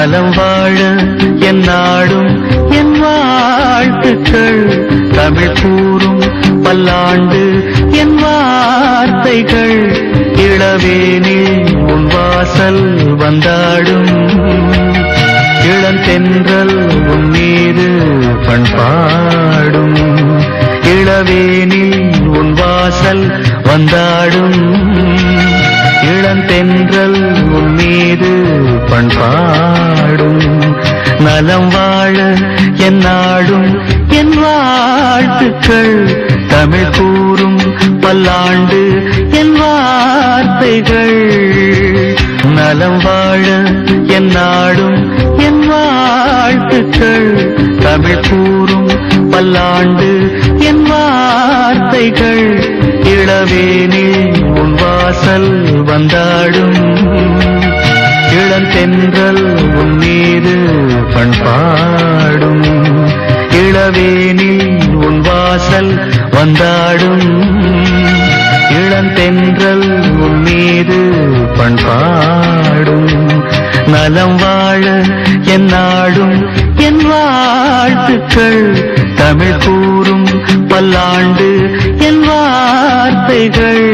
நலம் வாழ என் நாடும் என் வாழ்த்துக்கள் தமிழ் கூறும் பல்லாண்டு என் வார்த்தைகள் இளவேனில் உன் வாசல் வந்தாடும் இளந்தென்றல் உன் மீது பண்பாடும் இளவேனில் உன் வாசல் வந்தாடும் இளந்தென்றல் உன் மீது பண்பாடும் நலம் வாழ என் நாடும் என் வாழ்த்துக்கள் தமிழ் கூறும் பல்லாண்டு என் வார்த்தைகள் நலம் வாழ என் நாடும் என் வாழ்த்துக்கள் தமிழ் கூறும் பல்லாண்டு என் வார்த்தைகள் இளவேனில் உன் வாசல் வந்தாடும் இளந்தென்றல் உன் மீது பண்பாடும் இளவேனில் உன் வாசல் வந்தாடும் இளந்தென்றல் உன் மீது பண்பாடும் நலம் வாழ என் நாடும் என் வாழ்த்துக்கள் தமிழ் கூறும் பல்லாண்டு என் வார்த்தைகள்